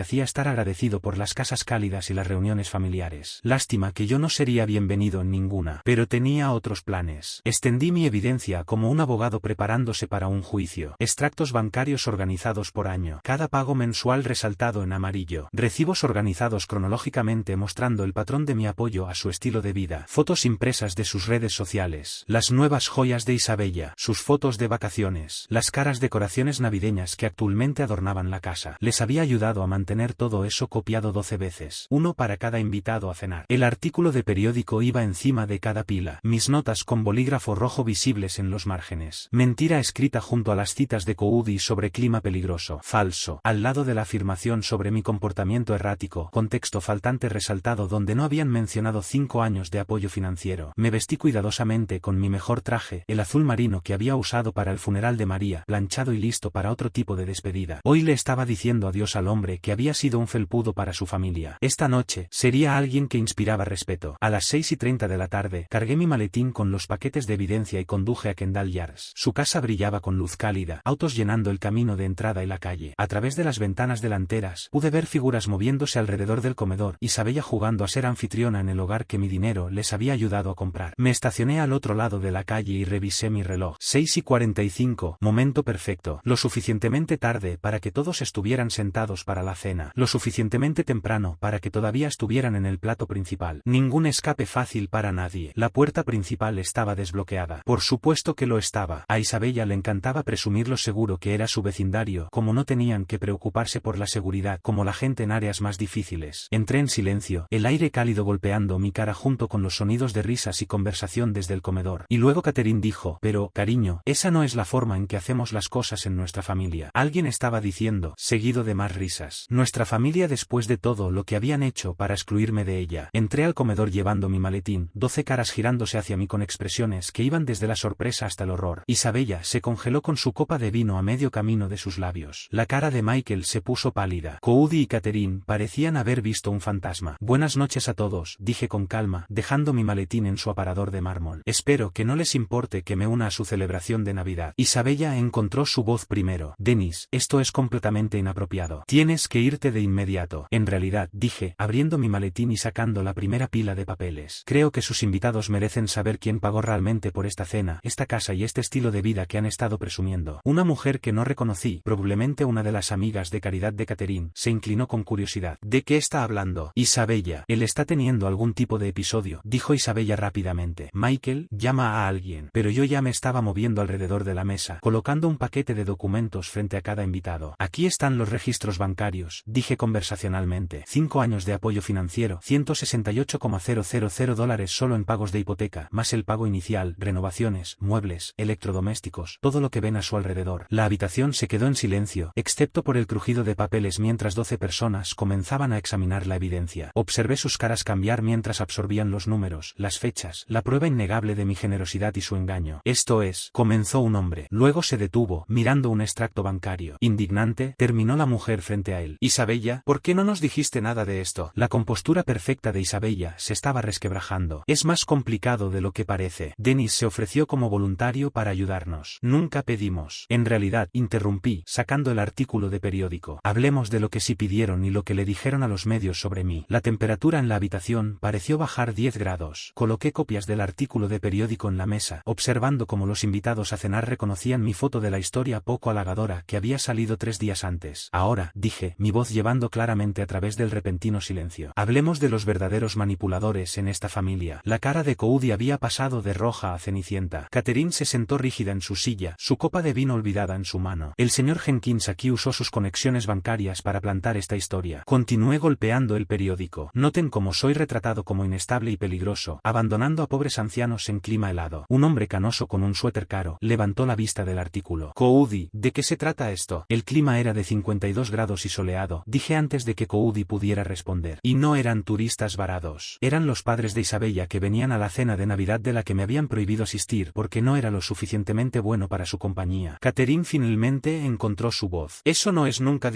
Speaker 1: hacía estar agradecido por las casas cálidas y las reuniones familiares. Lástima que yo no sería bienvenido en ninguna, pero tenía otros planes. Extendí mi evidencia como un abogado preparándose para un juicio. Extractos bancarios organizados por año. Cada pago mensual resaltado en amarillo. Recibos organizados cronológicamente mostrando el patrón de mi apoyo a su estilo de vida. Fotos impresas de sus redes sociales. Las nuevas joyas de Isabella. Sus fotos de vacaciones. Las caras decoraciones navideñas que actualmente adornaban la casa. Les había ayudado a mantener todo eso copiado 12 veces. Uno para cada invitado a cenar. El artículo de periódico iba encima de cada pila. Mis notas con bolígrafo rojo visibles en los márgenes. Mentira escrita junto a las citas de Cody sobre clima peligroso. Falso. Al lado de la afirmación sobre mi comportamiento errático. Contexto faltante resaltado donde no habían mencionado 5 años de apoyo financiero. Me vestí cuidadosamente con mi mejor traje, el azul marino que había usado para el funeral de María, planchado y listo para otro tipo de despedida. Hoy le estaba diciendo adiós al hombre que había sido un felpudo para su familia. Esta noche, sería alguien que inspiraba respeto. A las 6:30 de la tarde, cargué mi maletín con los paquetes de evidencia y conduje a Kendall Yards. Su casa brillaba con luz cálida, autos llenando el camino de entrada y la calle. A través de las ventanas delanteras, pude ver figuras moviéndose alrededor del comedor, Isabella jugando a ser anfitriona en el hogar que mi dinero les había ayudado a comprar. Me estacioné al otro lado de la calle y revisé mi reloj. 6:45, momento perfecto. Lo suficientemente tarde para que todos estuvieran sentados para la cena. Lo suficientemente temprano para que todavía estuvieran en el plato principal. Ningún escape fácil para nadie. La puerta principal estaba desbloqueada. Por supuesto que lo estaba. A Isabella le encantaba presumir lo seguro que era su vecindario, como no tenían que preocuparse por la seguridad como la gente en áreas más difíciles. Entré en silencio, el aire cálido golpeando mi cara junto con los sonidos de risas y conversación desde el comedor. Y luego Catherine dijo, pero, cariño, esa no es la forma en que hacemos las cosas en nuestra familia. Alguien estaba diciendo, seguido de más risas. Nuestra familia después de todo lo que habían hecho para excluirme de ella. Entré al comedor llevando mi maletín, 12 caras girándose hacia mí con expresiones que iban desde la sorpresa hasta el horror. Isabella se congeló con su copa de vino a medio camino de sus labios. La cara de Michael se puso pálida. Cody y Catherine parecían haber visto un fantasma. Buenas noches a todos, dije con calma, dejando mi maletín en su aparador de mármol. Espero que no les importe que me una a su celebración de Navidad. Isabella encontró su voz primero. Dennis, esto es completamente inapropiado. Tienes que irte de inmediato. En realidad, dije, abriendo mi maletín y sacando la primera pila de papeles. Creo que sus invitados merecen saber quién pagó realmente por esta cena, esta casa y este estilo de vida que han estado presumiendo. Una mujer que no reconocí, probablemente una de las amigas de caridad de Catherine, se inclinó con curiosidad. ¿De qué está hablando? Isabella. Él está teniendo algún tipo de episodio, dijo Isabella rápidamente. Michael, llama a alguien. Pero yo ya me estaba moviendo alrededor de la mesa, colocando un paquete de documentos frente a cada invitado. Aquí están los registros bancarios, dije conversacionalmente. 5 años de apoyo financiero, $168,000 solo en pagos de hipoteca, más el pago inicial, renovaciones, muebles, electrodomésticos, todo lo que ven a su alrededor. La habitación se quedó en silencio, excepto por el crujido de papeles mientras 12 personas comenzaban a examinar la evidencia. Observé sus caras cambiar mientras absorbían los números, las fechas, la prueba innegable de mi generosidad y su engaño. Esto es, comenzó un hombre. Luego se detuvo, mirando un extracto bancario. Indignante, terminó la mujer frente a él. Isabella, ¿por qué no nos dijiste nada de esto? La compostura perfecta de Isabella se estaba resquebrajando. Es más complicado de lo que parece. Dennis se ofreció como voluntario para ayudarnos. Nunca pedimos. En realidad, interrumpí, sacando el artículo de periódico. Hablemos de lo que sí pidieron y lo que le dijeron a los medios sobre mí. La temperatura en la habitación pareció bajar 10 grados. Coloqué copias del artículo de periódico en la mesa, observando cómo los invitados a cenar reconocían mi foto de la historia poco halagadora que había salido 3 días antes. Ahora, dije, mi voz llevando claramente a través del repentino silencio. Hablemos de los verdaderos manipuladores en esta familia. La cara de Cody había pasado de roja a cenicienta. Catherine se sentó rígida en su silla, su copa de vino olvidada en su mano. El señor Jenkins aquí usó sus conexiones bancarias para plantar esta historia. Continué golpeando el periódico. Noten cómo soy retratado como inestable y peligroso, abandonando a pobres ancianos en clima helado. Un hombre canoso con un suéter caro levantó la vista del artículo. Cody, ¿de qué se trata esto? El clima era de 52 grados y soleado, dije antes de que Cody pudiera responder. Y no eran turistas varados. Eran los padres de Isabella que venían a la cena de Navidad de la que me habían prohibido asistir porque no era lo suficientemente bueno para su compañía. Catherine finalmente encontró su voz. Eso no es nunca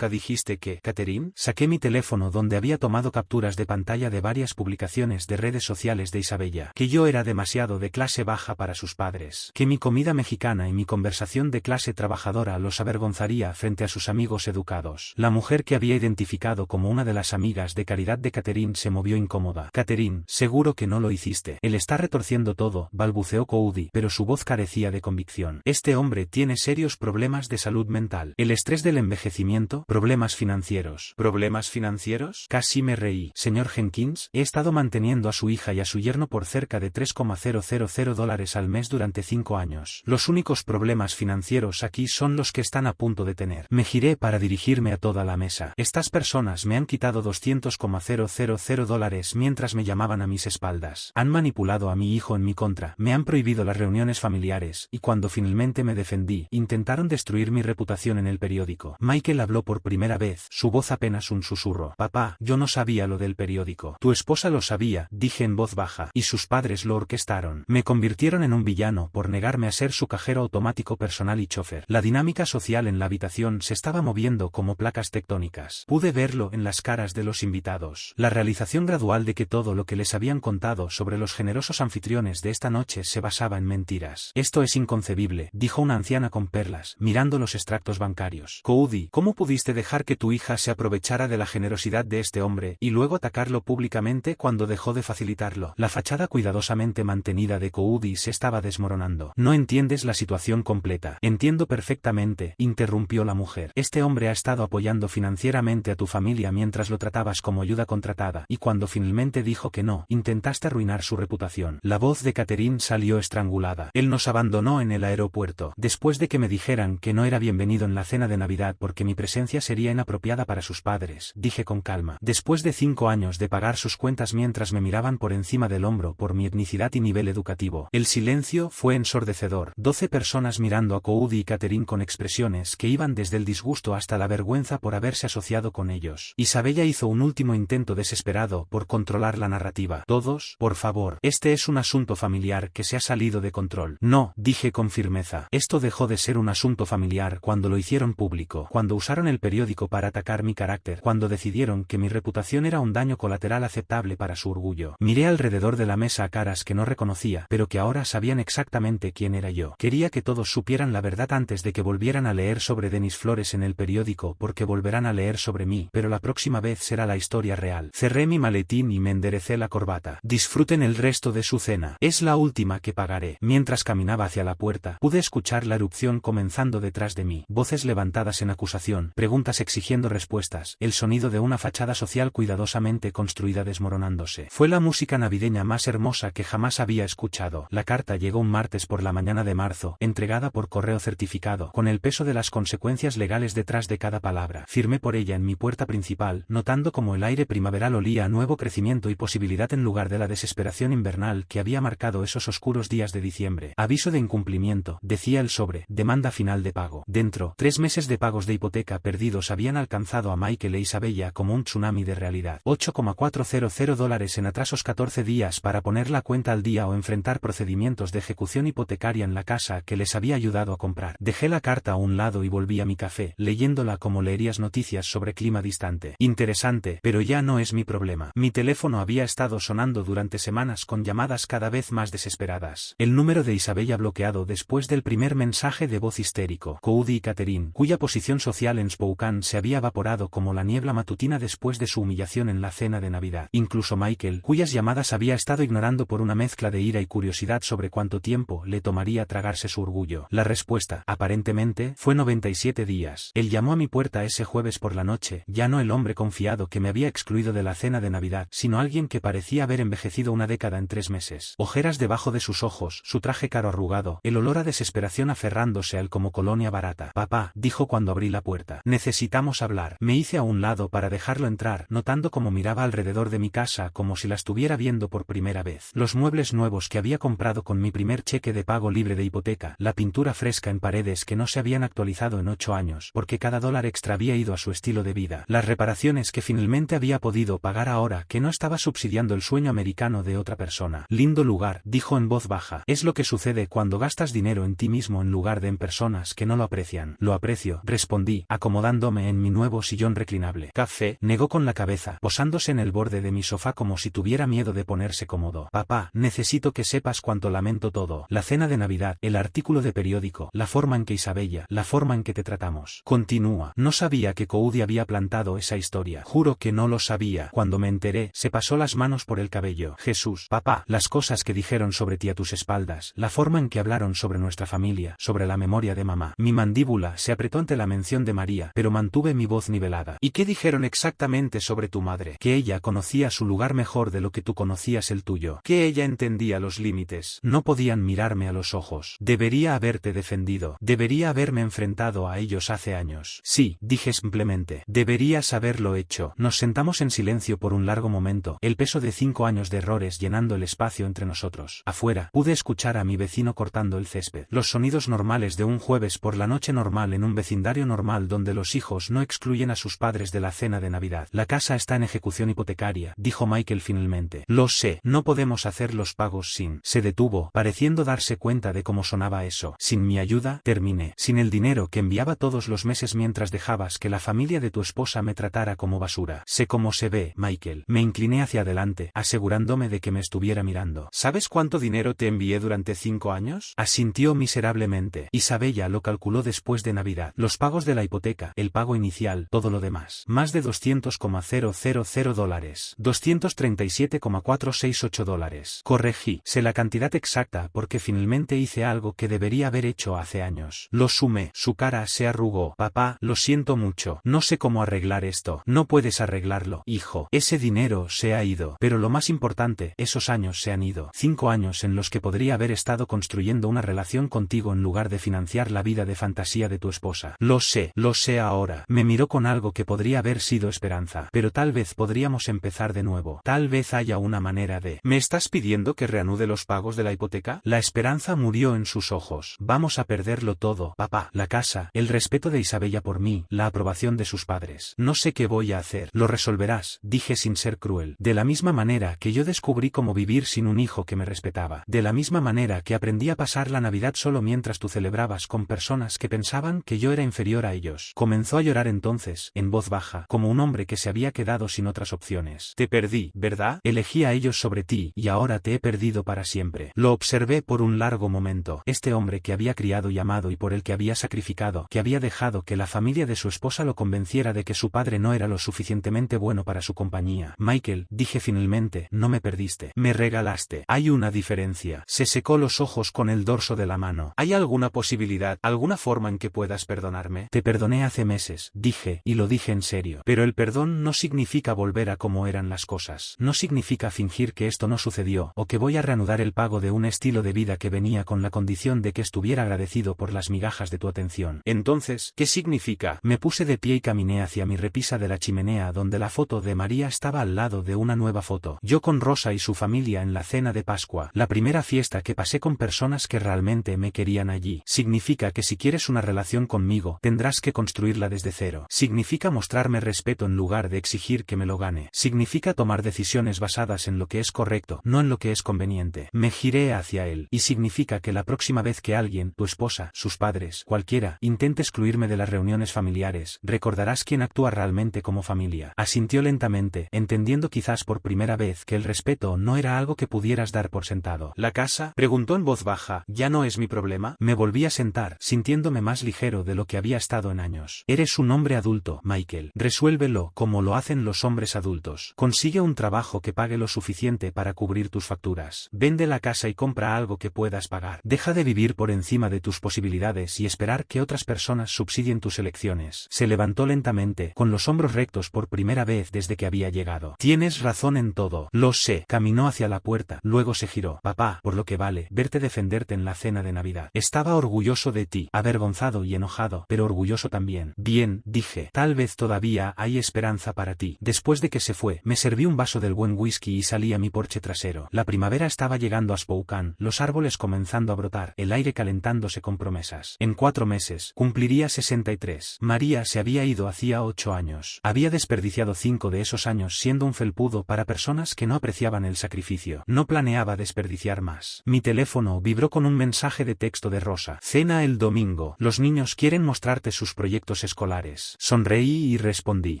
Speaker 1: dijiste que... Catherine, saqué mi teléfono donde había tomado capturas de pantalla de varias publicaciones de redes sociales de Isabella, que yo era demasiado de clase baja para sus padres, que mi comida mexicana y mi conversación de clase trabajadora los avergonzaría frente a sus amigos educados. La mujer que había identificado como una de las amigas de caridad de Catherine se movió incómoda. Catherine, seguro que no lo hiciste. Él está retorciendo todo, balbuceó Cody, pero su voz carecía de convicción. Este hombre tiene serios problemas de salud mental. El estrés del envejecimiento, problemas financieros. ¿Problemas financieros? Casi me reí. Señor Jenkins, he estado manteniendo a su hija y a su yerno por cerca de $3,000 al mes durante 5 años. Los únicos problemas financieros aquí son los que están a punto de tener. Me giré para dirigirme a toda la mesa. Estas personas me han quitado $200,000 mientras me llamaban a mis espaldas. Han manipulado a mi hijo en mi contra. Me han prohibido las reuniones familiares, y cuando finalmente me defendí, intentaron destruir mi reputación en el periódico. Michael habló por primera vez, su voz apenas un susurro. Papá, yo no sabía lo del periódico. Tu esposa lo sabía, dije en voz baja, y sus padres lo orquestaron. Me convirtieron en un villano por negarme a ser su cajero automático personal y chofer. La dinámica social en la habitación se estaba moviendo como placas tectónicas. Pude verlo en las caras de los invitados. La realización gradual de que todo lo que les habían contado sobre los generosos anfitriones de esta noche se basaba en mentiras. Esto es inconcebible, dijo una anciana con perlas, mirando los extractos bancarios. Cody, ¿cómo pudiste dejar que tu hija se aprovechara de la generosidad de este hombre y luego atacarlo públicamente cuando dejó de facilitarlo? La fachada cuidadosamente mantenida de Cody se estaba desmoronando. No entiendes la situación completa. Entiendo perfectamente, interrumpió la mujer. Este hombre ha estado apoyando financieramente a tu familia mientras lo tratabas como ayuda contratada, y cuando finalmente dijo que no, intentaste arruinar su reputación. La voz de Catherine salió estrangulada. Él nos abandonó en el aeropuerto, después de que me dijeran que no era bienvenido en la cena de Navidad porque mi presencia sería inapropiada para sus padres, dije con calma. Después de 5 años de pagar sus cuentas mientras me miraban por encima del hombro por mi etnicidad y nivel educativo. El silencio fue ensordecedor. 12 personas mirando a Cody y Catherine con expresiones que iban desde el disgusto hasta la vergüenza por haberse asociado con ellos. Isabel Isabella hizo un último intento desesperado por controlar la narrativa. Todos, por favor, este es un asunto familiar que se ha salido de control. No, dije con firmeza. Esto dejó de ser un asunto familiar cuando lo hicieron público, cuando usaron el periódico para atacar mi carácter, cuando decidieron que mi reputación era un daño colateral aceptable para su orgullo. Miré alrededor de la mesa a caras que no reconocía, pero que ahora sabían exactamente quién era yo. Quería que todos supieran la verdad antes de que volvieran a leer sobre Denis Flores en el periódico, porque volverán a leer sobre mí, pero la próxima vez será la historia real. Cerré mi maletín y me enderecé la corbata. Disfruten el resto de su cena. Es la última que pagaré. Mientras caminaba hacia la puerta, pude escuchar la erupción comenzando detrás de mí. Voces levantadas en acusación, preguntas exigiendo respuestas, el sonido de una fachada social cuidadosamente construida desmoronándose. Fue la música navideña más hermosa que jamás había escuchado. La carta llegó un martes por la mañana de marzo, entregada por correo certificado, con el peso de las consecuencias legales detrás de cada palabra. Firmé por ella en mi puerta principal, notando como el aire primaveral olía a nuevo crecimiento y posibilidad en lugar de la desesperación invernal que había marcado esos oscuros días de diciembre. Aviso de incumplimiento, decía el sobre, demanda final de pago. Dentro, 3 meses de pagos de hipoteca perdidos habían alcanzado a Michael e Isabella como un tsunami de realidad. $8,400 en atrasos 14 días para poner la cuenta al día o enfrentar procedimientos de ejecución hipotecaria en la casa que les había ayudado a comprar. Dejé la carta a un lado y volví a mi café, leyéndola como leerías noticias sobre clima distante. Interesante, pero ya no es mi problema. Mi teléfono había estado sonando durante semanas con llamadas cada vez más desesperadas. El número de Isabella bloqueado después del primer mensaje de voz histérico. Cody y Catherine, cuya posición social en Spokane se había evaporado como la niebla matutina después de su humillación en la cena de Navidad. Incluso Michael, cuyas llamadas había estado ignorando por una mezcla de ira y curiosidad sobre cuánto tiempo le tomaría tragarse su orgullo. La respuesta, aparentemente, fue 97 días. Él llamó a mi puerta ese jueves por la noche, ya no el hombre confiado que me había excluido de la cena de Navidad, sino alguien que parecía haber envejecido una década en 3 meses. Ojeras debajo de sus ojos, su traje caro arrugado, el olor a desesperación aferrándose a él como colonia barata. Papá, dijo cuando abrí la puerta. Necesitamos hablar. Me hice a un lado para dejarlo entrar, notando cómo miraba alrededor de mi casa como si la estuviera viendo por primera vez. Los muebles nuevos que había comprado con mi primer cheque de pago libre de hipoteca, la pintura fresca en paredes que no se habían actualizado en 8 años, porque cada dólar extra había ido a su estilo de vida. Las reparaciones que finalmente había podido pagar ahora que no estaba subsidiando el sueño americano de otra persona. Lindo lugar, dijo en voz baja. Es lo que sucede cuando gastas dinero en ti mismo en lugar de en personas que no lo aprecian. Lo aprecio, respondí, acomodándome en mi nuevo sillón reclinable. Café, negó con la cabeza, posándose en el borde de mi sofá como si tuviera miedo de ponerse cómodo. Papá, necesito que sepas cuánto lamento todo. La cena de Navidad, el artículo de periódico, la forma en que Isabella, la forma en que te tratamos. Continúa. No sabía que Cody había plantado esa historia. Juro que no lo sabía. Cuando me enteré, se pasó las manos por el cabello. Jesús, papá, las cosas que dijeron sobre ti a tus espaldas, la forma en que hablaron sobre nuestra familia, sobre la memoria de mamá. Mi mandíbula se apretó ante la mención de María, pero mantuve mi voz nivelada. ¿Y qué dijeron exactamente sobre tu madre? Que ella conocía su lugar mejor de lo que tú conocías el tuyo. Que ella entendía los límites. No podían mirarme a los ojos. Debería haberte defendido. Debería haberme enfrentado a ellos hace años. Sí, dije simplemente. Deberías haberlo hecho. Nos sentamos en silencio por un largo momento, el peso de 5 años de errores llenando el espacio entre nosotros. Afuera, pude escuchar a mi vecino cortando el césped. Los sonidos normales de un jueves por la noche normal en un vecindario normal donde los hijos no excluyen a sus padres de la cena de Navidad. La casa está en ejecución hipotecaria, dijo Michael finalmente. Lo sé, no podemos hacer los pagos sin. Se detuvo, pareciendo darse cuenta de cómo sonaba eso. Sin mi ayuda, terminé. Sin el dinero que enviaba todos los meses mientras dejabas que la familia de tu esposa me tratara como basura. Sé cómo se ve, Michael. Me incliné hacia adelante, asegurándome de que me estuviera mirando. ¿Sabes cuánto dinero te envié durante 5 años? Asintió miserablemente. Isabella lo calculó después de Navidad. Los pagos de la hipoteca, el pago inicial, todo lo demás. Más de $200,000. $237,468. Corregí. Sé la cantidad exacta porque finalmente hice algo que debería haber hecho hace años. Lo sumé. Su cara se arrugó. Papá, lo siento mucho. No sé cómo arreglar esto. No puedes arreglarlo, hijo. Ese dinero se ha ido. Pero lo más importante, esos años se han ido. 5 años en los que podría haber estado construyendo una relación contigo en lugar de financiar la vida de fantasía de tu esposa. Lo sé ahora. Me miró con algo que podría haber sido esperanza. Pero tal vez podríamos empezar de nuevo. Tal vez haya una manera de... ¿Me estás pidiendo que reanude los pagos de la hipoteca? La esperanza murió en sus ojos. Vamos a perderlo todo, papá. La casa, el respeto de Isabella por mí, la aprobación de sus padres. No sé qué voy voy a hacer? Lo resolverás, dije sin ser cruel. De la misma manera que yo descubrí cómo vivir sin un hijo que me respetaba. De la misma manera que aprendí a pasar la Navidad solo mientras tú celebrabas con personas que pensaban que yo era inferior a ellos. Comenzó a llorar entonces, en voz baja, como un hombre que se había quedado sin otras opciones. Te perdí, ¿verdad? Elegí a ellos sobre ti, y ahora te he perdido para siempre. Lo observé por un largo momento. Este hombre que había criado y amado y por el que había sacrificado, que había dejado que la familia de su esposa lo convenciera de que su padre no era lo suficientemente bueno para su compañía. Michael, dije finalmente, no me perdiste. Me regalaste. Hay una diferencia. Se secó los ojos con el dorso de la mano. ¿Hay alguna posibilidad, alguna forma en que puedas perdonarme? Te perdoné hace meses, dije, y lo dije en serio. Pero el perdón no significa volver a como eran las cosas. No significa fingir que esto no sucedió, o que voy a reanudar el pago de un estilo de vida que venía con la condición de que estuviera agradecido por las migajas de tu atención. Entonces, ¿qué significa? Me puse de pie y caminé hacia mi repisa de la chimenea donde la foto de María estaba al lado de una nueva foto. Yo con Rosa y su familia en la cena de Pascua, la primera fiesta que pasé con personas que realmente me querían allí. Significa que si quieres una relación conmigo, tendrás que construirla desde cero. Significa mostrarme respeto en lugar de exigir que me lo gane. Significa tomar decisiones basadas en lo que es correcto, no en lo que es conveniente. Me giré hacia él. Y significa que la próxima vez que alguien, tu esposa, sus padres, cualquiera, intente excluirme de las reuniones familiares, recordarás quién actúa realmente como familia. Asintió lentamente, entendiendo quizás por primera vez que el respeto no era algo que pudieras dar por sentado. ¿La casa? Preguntó en voz baja. ¿Ya no es mi problema? Me volví a sentar, sintiéndome más ligero de lo que había estado en años. Eres un hombre adulto, Michael. Resuélvelo como lo hacen los hombres adultos. Consigue un trabajo que pague lo suficiente para cubrir tus facturas. Vende la casa y compra algo que puedas pagar. Deja de vivir por encima de tus posibilidades y esperar que otras personas subsidien tus elecciones. Se levantó lentamente, con los hombros rectos por primera vez desde que había llegado. Tienes razón en todo. Lo sé. Caminó hacia la puerta, luego se giró. Papá, por lo que vale, verte defenderte en la cena de Navidad. Estaba orgulloso de ti, avergonzado y enojado, pero orgulloso también. Bien, dije, tal vez todavía hay esperanza para ti. Después de que se fue, me serví un vaso del buen whisky y salí a mi porche trasero. La primavera estaba llegando a Spokane, los árboles comenzando a brotar, el aire calentándose con promesas. En 4 meses, cumpliría 63. María se había ido hacía 8 años. Había desperdiciado 5 de esos años siendo un felpudo para personas que no apreciaban el sacrificio. No planeaba desperdiciar más. Mi teléfono vibró con un mensaje de texto de Rosa. Cena el domingo. Los niños quieren mostrarte sus proyectos escolares. Sonreí y respondí.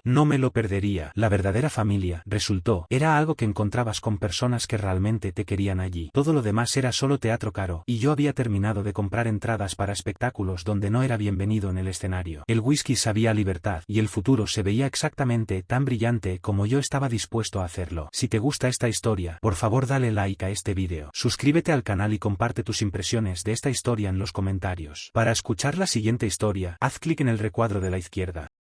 Speaker 1: No me lo perdería. La verdadera familia, resultó, era algo que encontrabas con personas que realmente te querían allí. Todo lo demás era solo teatro caro, y yo había terminado de comprar entradas para espectáculos donde no era bienvenido en el escenario. El whisky sabía a libertad, y el futuro se veía exactamente tan brillante como yo estaba dispuesto a hacerlo. Si te gusta esta historia, por favor dale like a este vídeo. Suscríbete al canal y comparte tus impresiones de esta historia en los comentarios. Para escuchar la siguiente historia, haz clic en el recuadro de la izquierda.